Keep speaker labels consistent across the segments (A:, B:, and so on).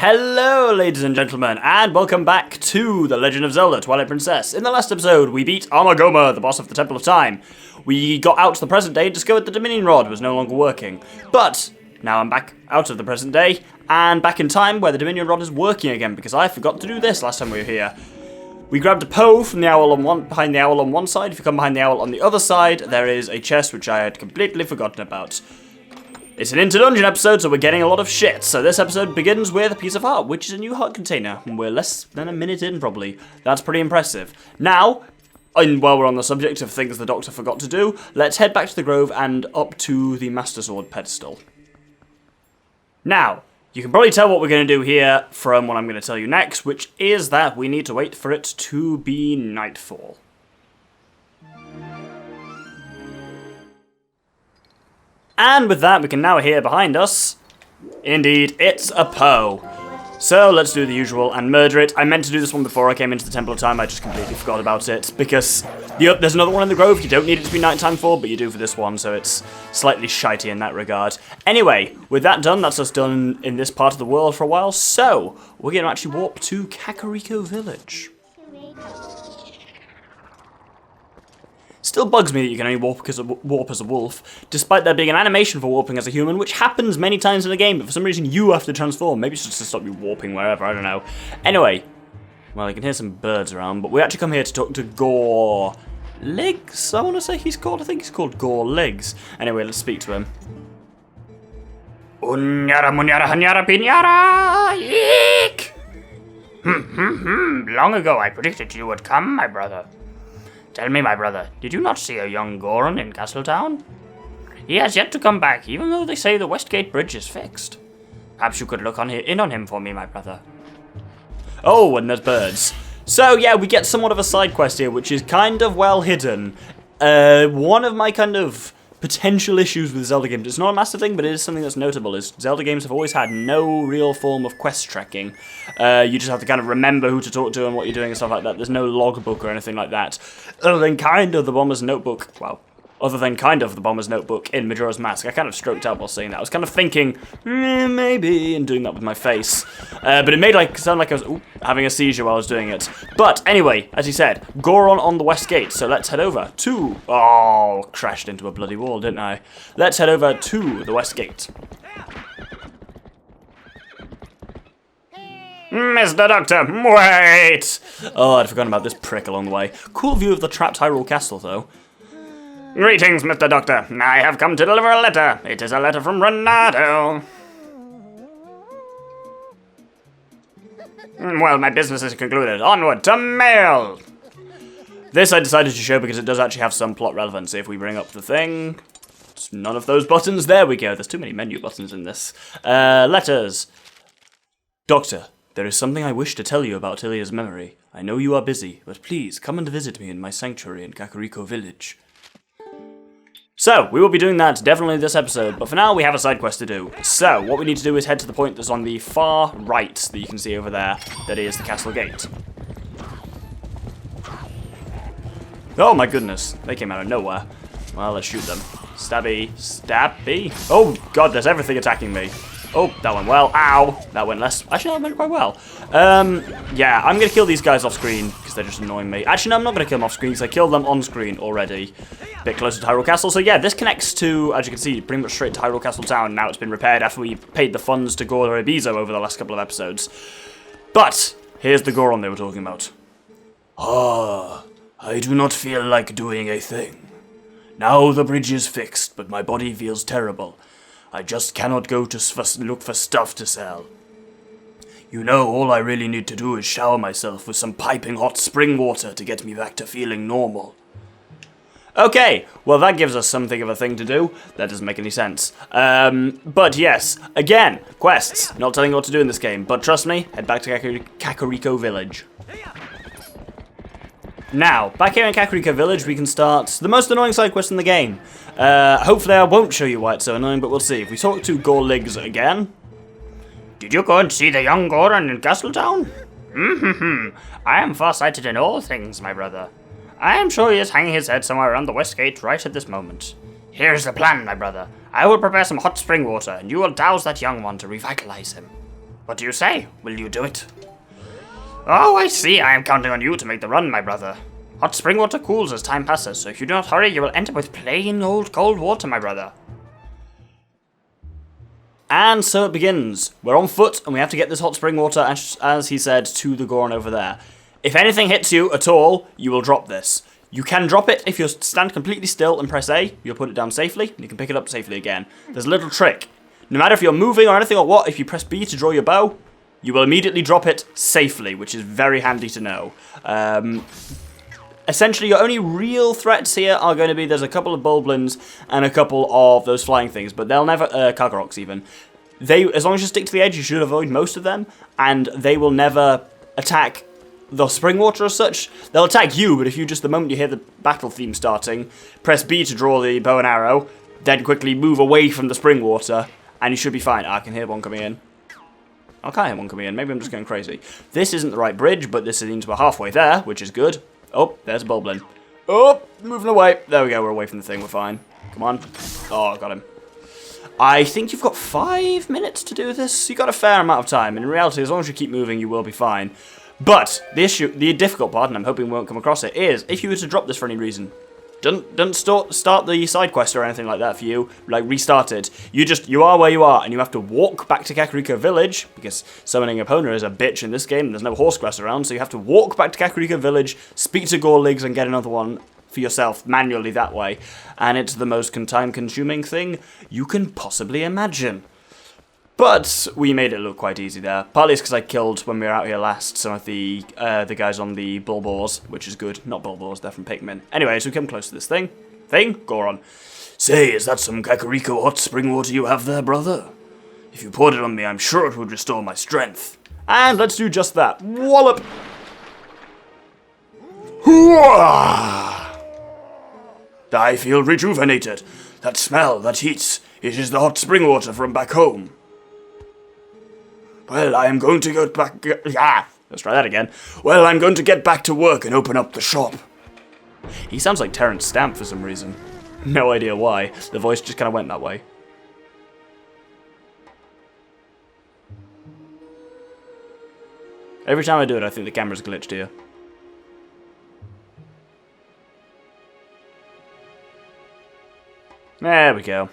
A: Hello, ladies and gentlemen, and welcome back to The Legend of Zelda: Twilight Princess. In the last episode, we beat Armagoma, the boss of the Temple of Time. We got out to the present day and discovered the Dominion Rod was no longer working. But now I'm back out of the present day and back in time where the Dominion Rod is working again because I forgot to do this last time we were here. We grabbed a Poe from the owl behind the owl on one side. If you come behind the owl on the other side, there is a chest which I had completely forgotten about. It's an inter-dungeon episode, so we're getting a lot of shit. So this episode begins with a piece of art, which is a new heart container. And we're less than a minute in, probably. That's pretty impressive. Now, while we're on the subject of things the Doctor forgot to do, let's head back to the Grove and up to the Master Sword pedestal. Now, you can probably tell what we're going to do here from what I'm going to tell you next, which is that we need to wait for it to be nightfall. And with that, we can now hear behind us, indeed, it's a Poe. So let's do the usual and murder it. I meant to do this one before I came into the Temple of Time, I just completely forgot about it, because there's another one in the Grove you don't need it to be nighttime for, but you do for this one, so it's slightly shitey in that regard. Anyway, with that done, that's us done in this part of the world for a while, so we're going to actually warp to Kakariko Village. Still bugs me that you can only warp as a wolf, despite there being an animation for warping as a human, which happens many times in the game, but for some reason you have to transform. Maybe it's just to stop you warping wherever, I don't know. Anyway, well, I can hear some birds around, but we actually come here to talk to Gore Legs, I want to say he's called. I think he's called Gore Legs. Anyway, let's speak to him. Unyara munyara hanyara pinyara eek! Long ago I predicted you would come, my brother. Tell me, my brother, did you not see a young Goron in Castletown? He has yet to come back, even though they say the Westgate Bridge is fixed. Perhaps you could look in on him for me, my brother. Oh, and there's birds. So, yeah, we get somewhat of a side quest here, which is kind of well hidden. One of my kind of potential issues with Zelda games, it's not a massive thing, but it is something that's notable, is Zelda games have always had no real form of quest tracking. You just have to kind of remember who to talk to and what you're doing and stuff like that. There's no logbook or anything like that. Other than kind of the Bomber's Notebook, in Majora's Mask. I kind of stroked out while saying that. I was kind of thinking, maybe, and doing that with my face. But it made sound like I was having a seizure while I was doing it. But anyway, as he said, Goron on the West Gate. So let's head over to... Oh, crashed into a bloody wall, didn't I? Let's head over to the West Gate. Mr. Doctor, wait! Oh, I'd forgotten about this prick along the way. Cool view of the trapped Hyrule Castle, though. Greetings, Mr. Doctor. I have come to deliver a letter. It is a letter from Renato. Well, my business is concluded. Onward to mail! This I decided to show because it does actually have some plot relevance. If we bring up the thing... It's none of those buttons. There we go. There's too many menu buttons in this. Letters. Doctor, there is something I wish to tell you about Ilia's memory. I know you are busy, but please come and visit me in my sanctuary in Kakariko Village. So, we will be doing that definitely this episode, but for now we have a side quest to do. So, what we need to do is head to the point that's on the far right that you can see over there, that is the castle gate. Oh my goodness, they came out of nowhere. Well, let's shoot them. Stabby, stabby. Oh god, there's everything attacking me. Oh, that went well. Ow! That went less. Actually, that went quite well. Yeah, I'm going to kill these guys off screen because they're just annoying me. Actually, no, I'm not going to kill them off screen because I killed them on screen already. A bit closer to Hyrule Castle. So yeah, this connects to, as you can see, pretty much straight to Hyrule Castle Town. Now it's been repaired after we paid the funds to Goro Ibizo over the last couple of episodes. But, here's the Goron they were talking about. Ah, I do not feel like doing a thing. Now the bridge is fixed, but my body feels terrible. I just cannot go to look for stuff to sell. You know, all I really need to do is shower myself with some piping hot spring water to get me back to feeling normal. Okay, well that gives us something of a thing to do. That doesn't make any sense. But yes, again, quests. Not telling you what to do in this game, but trust me, head back to Kakariko Village. Now, back here in Kakariko Village, we can start the most annoying side quest in the game. Hopefully I won't show you why it's so annoying, but we'll see. If we talk to Gore Legs again... Did you go and see the young Goron in Castletown? I am far-sighted in all things, my brother. I am sure he is hanging his head somewhere around the West Gate right at this moment. Here's the plan, my brother. I will prepare some hot spring water, and you will douse that young one to revitalize him.
B: What do you say? Will you do it? Oh, I see. I am counting on you to make the run, my brother. Hot spring water cools as time passes, so if you do not hurry, you will end up with plain old cold water, my brother.
A: And so it begins. We're on foot, and we have to get this hot spring water, as he said, to the Goron over there. If anything hits you at all, you will drop this. You can drop it if you stand completely still and press A. You'll put it down safely, and you can pick it up safely again. There's a little trick. No matter if you're moving or anything or what, if you press B to draw your bow, you will immediately drop it safely, which is very handy to know. Essentially, your only real threats here are going to be there's a couple of Bulblins and a couple of those flying things, but they'll never, Kagaroks even. As long as you stick to the edge, you should avoid most of them, and they will never attack the spring water as such. They'll attack you, but if you just, the moment you hear the battle theme starting, press B to draw the bow and arrow, then quickly move away from the spring water, and you should be fine. I can hear one coming in. I can't hear one coming in. Maybe I'm just going crazy. This isn't the right bridge, but this means we're halfway there, which is good. Oh, there's a Bulblin. Oh, moving away. There we go, we're away from the thing, we're fine. Come on. Oh, I got him. I think you've got 5 minutes to do this. You've got a fair amount of time. In reality, as long as you keep moving, you will be fine. But the difficult part, and I'm hoping we won't come across it, is if you were to drop this for any reason. Don't start the side quest or anything like that for you. Like, restart it. You are where you are, and you have to walk back to Kakariko Village, because summoning Epona is a bitch in this game, and there's no horse grass around, so you have to walk back to Kakariko Village, speak to Gorligs, and get another one for yourself, manually that way. And it's the most time-consuming thing you can possibly imagine. But we made it look quite easy there. Partly it's because I killed, when we were out here last, some of the guys on the Bulbors, which is good. Not Bulbors, they're from Pikmin. Anyway, so we come close to this thing. Goron. Say, is that some Kakariko hot spring water you have there, brother? If you poured it on me, I'm sure it would restore my strength. And let's do just that. Wallop! I feel rejuvenated. That smell, that heat, it is the hot spring water from back home. Well, I am going to go back... let's try that again. Well, I'm going to get back to work and open up the shop. He sounds like Terrence Stamp for some reason. No idea why. The voice just kind of went that way. Every time I do it, I think the camera's glitched here. There we go.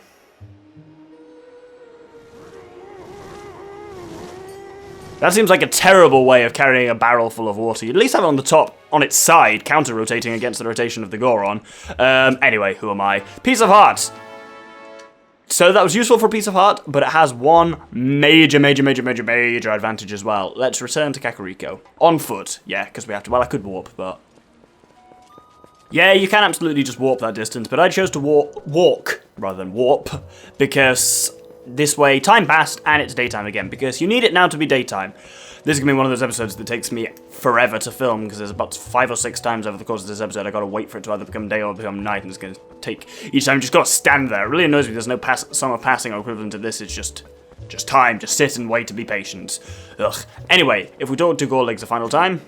A: That seems like a terrible way of carrying a barrel full of water. You'd at least have it on the top, on its side, counter-rotating against the rotation of the Goron. Anyway, who am I? Piece of Heart! So that was useful for a Piece of Heart, but it has one major advantage as well. Let's return to Kakariko. On foot, yeah, because we have to... Well, I could warp, but... Yeah, you can absolutely just warp that distance, but I chose to walk rather than warp, because... This way, time passed, and it's daytime again, because you need it now to be daytime. This is going to be one of those episodes that takes me forever to film, because there's about 5 or 6 times over the course of this episode I got to wait for it to either become day or become night, and it's going to take... Each time, you just got to stand there. It really annoys me there's no summer passing or equivalent to this. It's just time. Just sit and wait to be patient. Ugh. Anyway, if we talk to Gorligs a final time...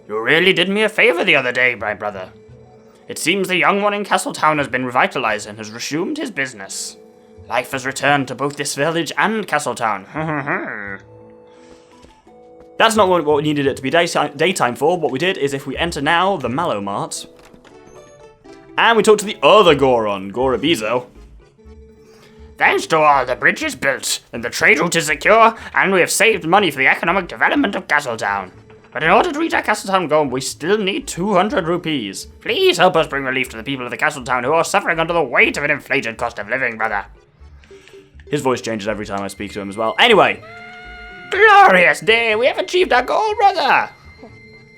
B: You really did me a favor the other day, my brother. It seems the young one in Castletown has been revitalized and has resumed his business. Life has returned to both this village and Castletown.
A: That's not what we needed it to be daytime for. What we did is if we enter now the Mallow Mart, and we talk to the other Goron, Gorabizo.
B: Thanks to all, the bridge is built, and the trade route is secure, and we have saved money for the economic development of Castletown. But in order to reach our Castletown goal, we still need 200 rupees. Please help us bring relief to the people of the Castletown who are suffering under the weight of an inflated cost of living, brother.
A: His voice changes every time I speak to him as well. Anyway.
B: Glorious day! We have achieved our goal, brother!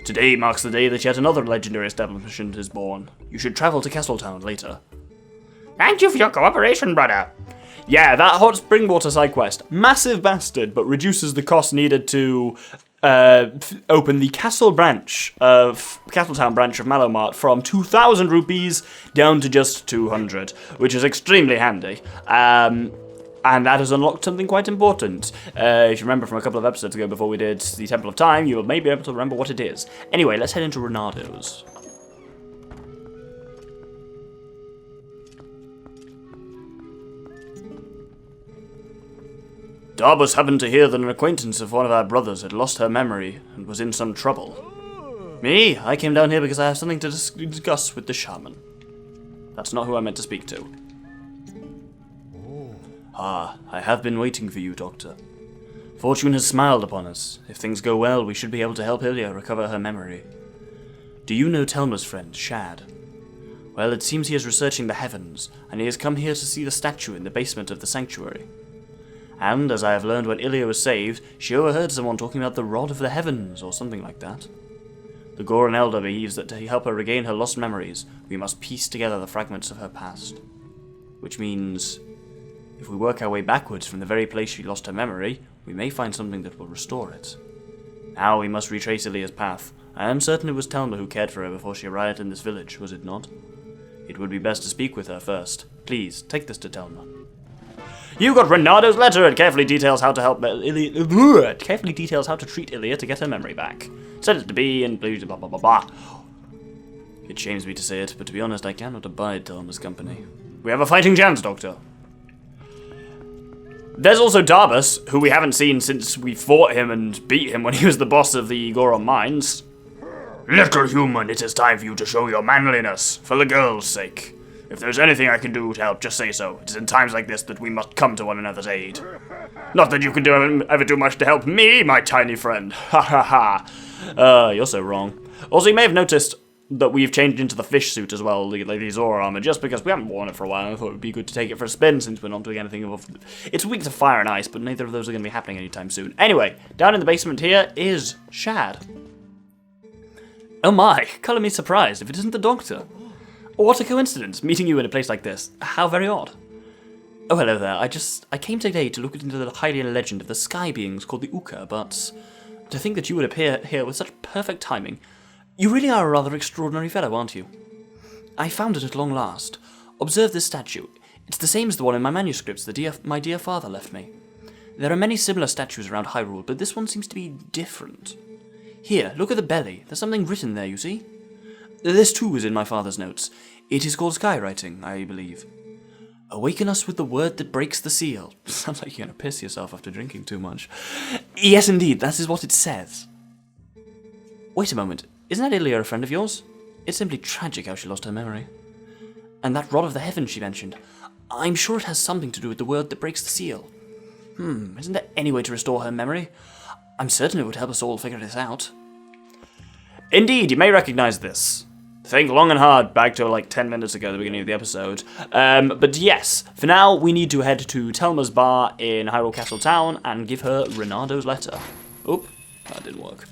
A: Today marks the day that yet another legendary establishment is born. You should travel to Castletown later.
B: Thank you for your cooperation, brother.
A: Yeah, that hot spring water side quest. Massive bastard, but reduces the cost needed to open the Castletown branch of Mallow Mart from 2,000 rupees down to just 200, which is extremely handy. And that has unlocked something quite important. If you remember from a couple of episodes ago before we did the Temple of Time, you will maybe be able to remember what it is. Anyway, let's head into Renado's. Darbus happened to hear that an acquaintance of one of our brothers had lost her memory and was in some trouble. Me? I came down here because I have something to discuss with the shaman. That's not who I meant to speak to. Ah, I have been waiting for you, Doctor. Fortune has smiled upon us. If things go well, we should be able to help Ilia recover her memory. Do you know Telma's friend, Shad? Well, it seems he is researching the heavens, and he has come here to see the statue in the basement of the sanctuary. And, as I have learned when Ilia was saved, she overheard someone talking about the Rod of the Heavens, or something like that. The Goran Elder believes that to help her regain her lost memories, we must piece together the fragments of her past. Which means, if we work our way backwards from the very place she lost her memory, we may find something that will restore it. Now we must retrace Ilia's path. I am certain it was Telma who cared for her before she arrived in this village, was it not? It would be best to speak with her first. Please, take this to Telma. You got Renado's letter. It carefully details how to help Ilia. It carefully details how to treat Ilia to get her memory back. Send it to be and blah blah blah blah blah. It shames me to say it, but to be honest, I cannot abide Telma's company. We have a fighting chance, Doctor. There's also Darbus, who we haven't seen since we fought him and beat him when he was the boss of the Goron Mines. Little human, it is time for you to show your manliness, for the girl's sake. If there's anything I can do to help, just say so. It is in times like this that we must come to one another's aid. Not that you can ever do much to help me, my tiny friend. Ha ha ha. You're so wrong. Also, you may have noticed that we've changed into the fish suit as well, like the Zora armor, just because we haven't worn it for a while. I thought it would be good to take it for a spin since we're not doing anything above. It's weak to fire and ice, but neither of those are going to be happening anytime soon. Anyway, down in the basement here is Shad. Oh my, colour me surprised if it isn't the Doctor. What a coincidence, meeting you in a place like this. How very odd. Oh, hello there. I came today to look into the Hylian legend of the sky beings called the Uka, but to think that you would appear here with such perfect timing. You really are a rather extraordinary fellow, aren't you? I found it at long last. Observe this statue. It's the same as the one in my manuscripts my dear father left me. There are many similar statues around Hyrule, but this one seems to be different. Here, look at the belly. There's something written there, you see? This too is in my father's notes. It is called skywriting, I believe. Awaken us with the word that breaks the seal. Sounds like you're going to piss yourself after drinking too much. Yes, indeed, that is what it says. Wait a moment. Isn't that Ilia a friend of yours? It's simply tragic how she lost her memory. And that Rod of the Heavens she mentioned. I'm sure it has something to do with the word that breaks the seal. Isn't there any way to restore her memory? I'm certain it would help us all figure this out. Indeed, you may recognize this. Think long and hard, back to like 10 minutes ago, the beginning of the episode. But yes, for now, we need to head to Telma's bar in Hyrule Castle Town and give her Renado's letter. Oop, that didn't work.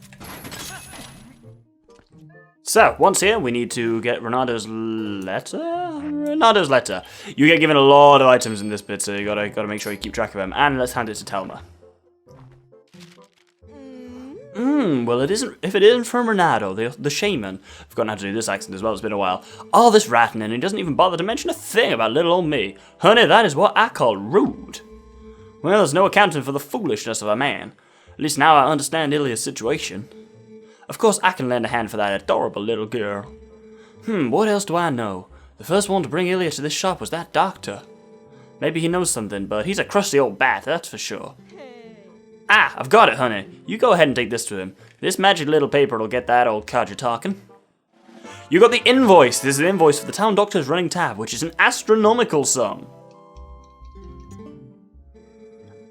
A: So, once here, we need to get Renado's letter? Renado's letter. You get given a lot of items in this bit, so you gotta make sure you keep track of them. And let's hand it to Telma. Well, it isn't. If it isn't from Renado, the shaman. I've forgotten how to do this accent as well. It's been a while. All this ratting, and he doesn't even bother to mention a thing about little old me. Honey, that is what I call rude. Well, there's no accounting for the foolishness of a man. At least now I understand Ilia's situation. Of course, I can lend a hand for that adorable little girl. What else do I know? The first one to bring Ilia to this shop was that doctor. Maybe he knows something, but he's a crusty old bat, that's for sure. Ah, I've got it, honey. You go ahead and take this to him. This magic little paper will get that old codger talking. You got the invoice. This is an invoice for the town doctor's running tab, which is an astronomical sum.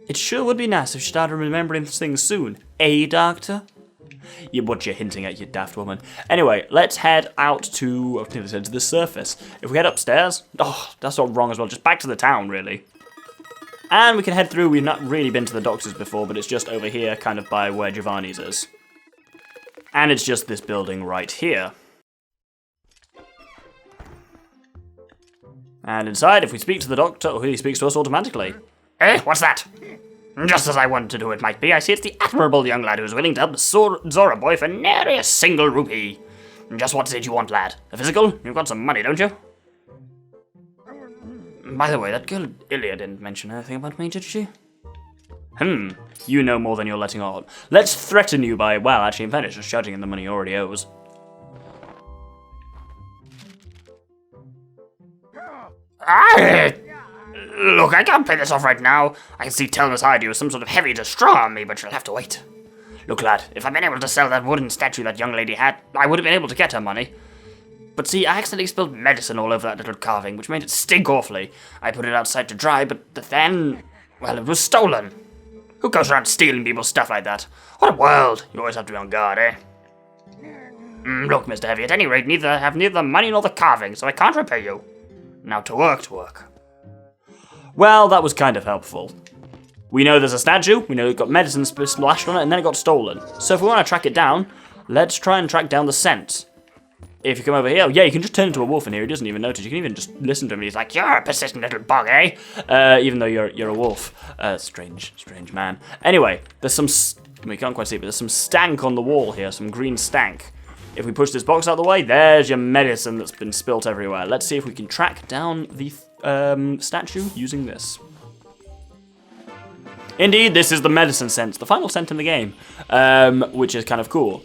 A: It sure would be nice if she started remembering things soon. Eh, doctor? What you're hinting at, you daft woman. Anyway, let's head out to, I think to the surface. If we head upstairs, that's all wrong as well. Just back to the town, really. And we can head through. We've not really been to the doctor's before, but it's just over here, kind of by where Giovanni's is. And it's just this building right here. And inside, if we speak to the doctor, he speaks to us automatically.
B: Eh, what's that? Just as I wondered who it might be, I see it's the admirable young lad who's willing to help the Zora boy for nary a single rupee. Just what is it you want, lad? A physical? You've got some money, don't you? By the way, that girl Ilia didn't mention anything about me, did she? You know more than you're letting on. Let's threaten you by, well, actually, in fact, just charging him the money he already owes. Look, I can't pay this off right now. I can see Telma's hide you as some sort of heavy destroyer on me, but you'll have to wait. Look, lad, if I'd been able to sell that wooden statue that young lady had, I would have been able to get her money. But see, I accidentally spilled medicine all over that little carving, which made it stink awfully. I put it outside to dry, but then, well, it was stolen. Who goes around stealing people's stuff like that? What a world! You always have to be on guard, eh? Look, Mr. Heavy, at any rate, have neither the money nor the carving, so I can't repay you. Now to work, to work.
A: Well, that was kind of helpful. We know there's a statue, we know it got medicine splashed on it, and then it got stolen. So if we want to track it down, let's try and track down the scent. If you come over here, yeah, you can just turn into a wolf in here, he doesn't even notice. You can even just listen to him, and he's like, "You're a persistent little bug, eh?" Even though you're a wolf. Strange man. Anyway, there's some, we can't quite see it, but there's some stank on the wall here, some green stank. If we push this box out of the way, there's your medicine that's been spilt everywhere. Let's see if we can track down the statue using this. Indeed, this is the medicine scent, the final scent in the game, which is kind of cool.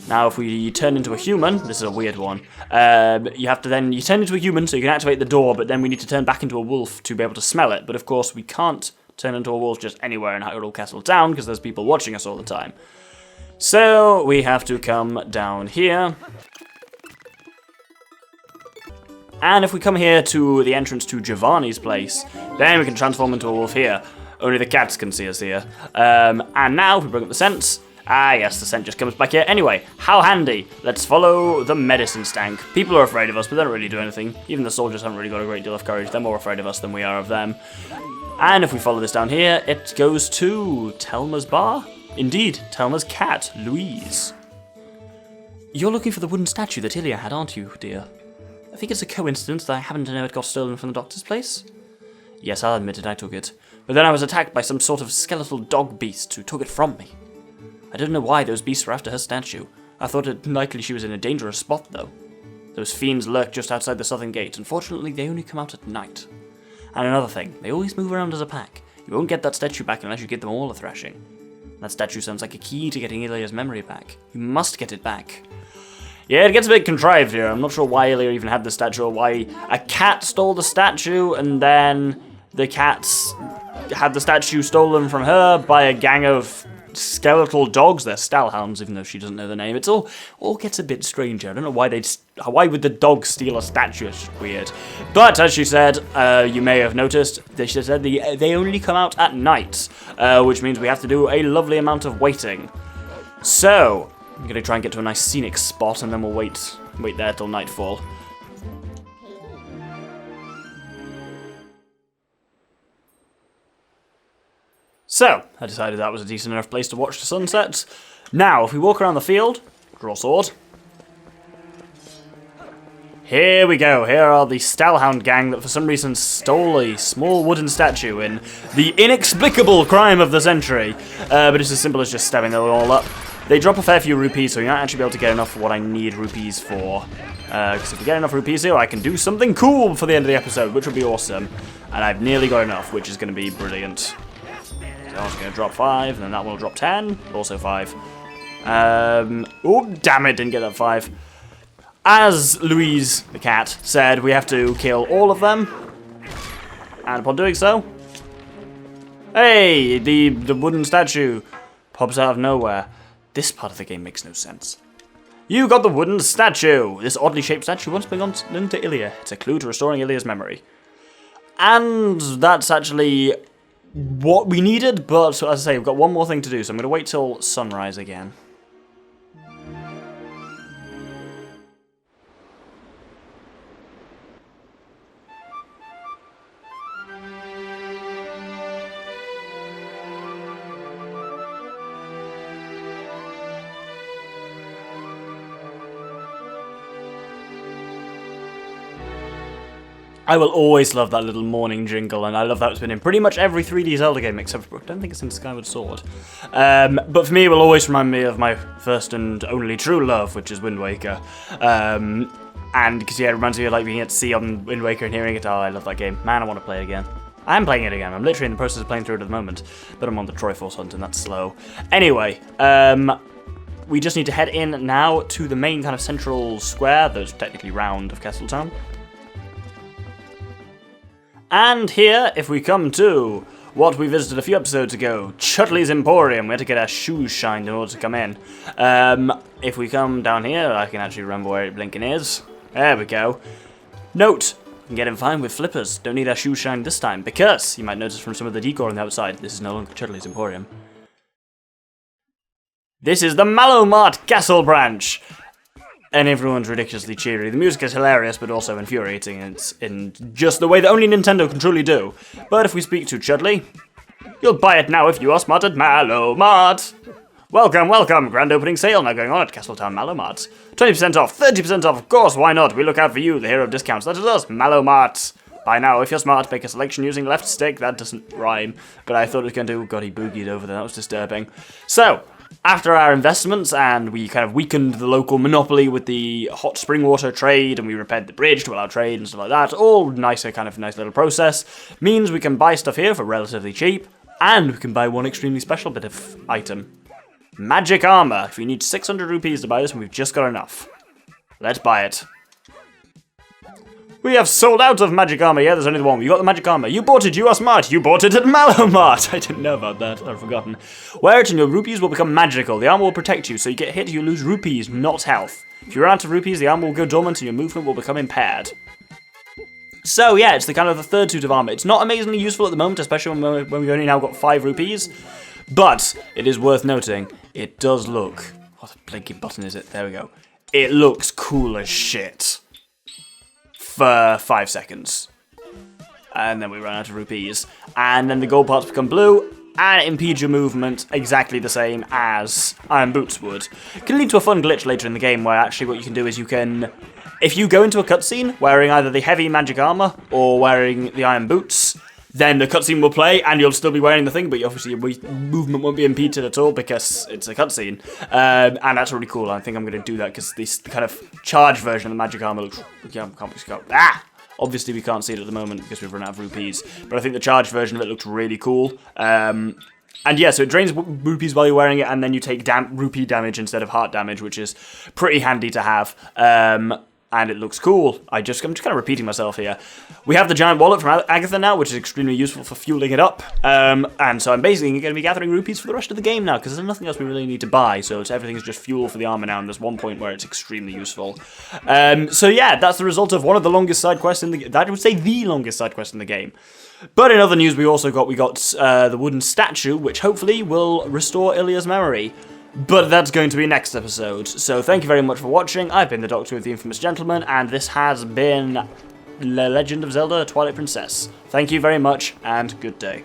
A: Now, if we turn into a human, this is a weird one, you turn into a human so you can activate the door, but then we need to turn back into a wolf to be able to smell it. But of course, we can't turn into a wolf just anywhere in Hyrule Castle Town because there's people watching us all the time. So, we have to come down here. And if we come here to the entrance to Giovanni's place, then we can transform into a wolf here. Only the cats can see us here. And now, if we bring up the scents, yes, the scent just comes back here. Anyway, how handy. Let's follow the medicine stank. People are afraid of us, but they don't really do anything. Even the soldiers haven't really got a great deal of courage. They're more afraid of us than we are of them. And if we follow this down here, it goes to Telma's bar. Indeed, Telma's cat, Louise. You're looking for the wooden statue that Ilia had, aren't you, dear? I think it's a coincidence that I happen to know it got stolen from the doctor's place. Yes, I'll admit it, I took it. But then I was attacked by some sort of skeletal dog beast who took it from me. I don't know why those beasts were after her statue. I thought it likely she was in a dangerous spot, though. Those fiends lurk just outside the southern gate. Unfortunately, they only come out at night. And another thing, they always move around as a pack. You won't get that statue back unless you give them all a thrashing. That statue sounds like a key to getting Ilia's memory back. You must get it back. Yeah, it gets a bit contrived here. I'm not sure why Ilia even had the statue or why a cat stole the statue and then the cats had the statue stolen from her by a gang of skeletal dogs. They're stallhounds, even though she doesn't know the name. It's all gets a bit strange here. I don't know why would the dog steal a statue? It's just weird. But as she said, you may have noticed, she said they only come out at night, which means we have to do a lovely amount of waiting. So I'm gonna try and get to a nice scenic spot, and then we'll wait there till nightfall. So, I decided that was a decent enough place to watch the sunset. Now, if we walk around the field, draw sword. Here we go. Here are the Stallhound gang that for some reason stole a small wooden statue in the inexplicable crime of the century. But it's as simple as just stabbing them all up. They drop a fair few rupees, so you're not actually be able to get enough for what I need rupees for. Because if we get enough rupees here, I can do something cool for the end of the episode, which would be awesome. And I've nearly got enough, which is going to be brilliant. So I'm just going to drop 5, and then that one will drop 10, also 5. Oh, damn it, didn't get that 5. As Louise, the cat, said, we have to kill all of them. And upon doing so, hey, the wooden statue pops out of nowhere. This part of the game makes no sense. You got the wooden statue! This oddly shaped statue once belonged to Ilia. It's a clue to restoring Ilia's memory. And that's actually what we needed, but as I say, we've got one more thing to do, so I'm going to wait till sunrise again. I will always love that little morning jingle, and I love that it's been in pretty much every 3D Zelda game, except for, I don't think it's in Skyward Sword. But for me, it will always remind me of my first and only true love, which is Wind Waker. And because, yeah, it reminds me of like being at sea on Wind Waker and hearing it. Oh, I love that game. Man, I want to play it again. I'm playing it again. I'm literally in the process of playing through it at the moment, but I'm on the Triforce hunt, and that's slow. Anyway, we just need to head in now to the main kind of central square, that's technically round, of Castletown. And here, if we come to what we visited a few episodes ago, Chudley's Emporium. We had to get our shoes shined in order to come in. If we come down here, I can actually remember where blinking is. There we go. Note, we can get in fine with flippers. Don't need our shoes shined this time, because you might notice from some of the decor on the outside, this is no longer Chudley's Emporium. This is the Mallow Mart Castle branch. And everyone's ridiculously cheery. The music is hilarious, but also infuriating. It's in just the way that only Nintendo can truly do. But if we speak to Chudley, you'll buy it now if you are smart at Mallow Mart. Welcome, welcome. Grand opening sale now going on at Castletown Mallow Mart. 20% off, 30% off, of course, why not? We look out for you, the hero of discounts. That is us, Mallow Mart. Buy now if you're smart, make a selection using left stick. That doesn't rhyme, but I thought it was going to. God, he boogied over there, that was disturbing. So, after our investments, and we kind of weakened the local monopoly with the hot spring water trade, and we repaired the bridge to allow trade and stuff like that, all nicer, kind of nice little process, means we can buy stuff here for relatively cheap, and we can buy one extremely special bit of item. Magic armor. If you need 600 rupees to buy this, and we've just got enough. Let's buy it. We have sold out of magic armor. Yeah, there's only the one. You got the magic armor. You bought it. You are smart. You bought it at Mallow Mart. I didn't know about that. I've forgotten. Wear it and your rupees will become magical. The armor will protect you, so you get hit, you lose rupees, not health. If you run out of rupees, the armor will go dormant and your movement will become impaired. So yeah, it's the kind of the third suit of armor. It's not amazingly useful at the moment, especially when we've only now got 5 rupees. But it is worth noting, it does look... What blinking button is it? There we go. It looks cool as shit. For 5 seconds. And then we run out of rupees. And then the gold parts become blue, and it impedes your movement exactly the same as Iron Boots would. It can lead to a fun glitch later in the game where actually what you can do is you can... If you go into a cutscene wearing either the heavy magic armor or wearing the Iron Boots, then the cutscene will play and you'll still be wearing the thing, but obviously your movement won't be impeded at all because it's a cutscene. And that's really cool. I think I'm going to do that because this kind of charged version of the magic armor looks... Yeah, obviously we can't see it at the moment because we've run out of rupees, but I think the charged version of it looks really cool. And yeah, so it drains rupees while you're wearing it, and then you take rupee damage instead of heart damage, which is pretty handy to have. And it looks cool. I'm just kind of repeating myself here. We have the giant wallet from Agatha now, which is extremely useful for fueling it up. And so I'm basically going to be gathering rupees for the rest of the game now, because there's nothing else we really need to buy, so everything is just fuel for the armor now, and there's one point where it's extremely useful. So yeah, that's the result of one of the longest side quests in the game. I would say the longest side quest in the game. But in other news, we got the wooden statue, which hopefully will restore Ilia's memory. But that's going to be next episode. So thank you very much for watching. I've been the Doctor with the Infamous Gentleman, and this has been The Legend of Zelda Twilight Princess. Thank you very much, and good day.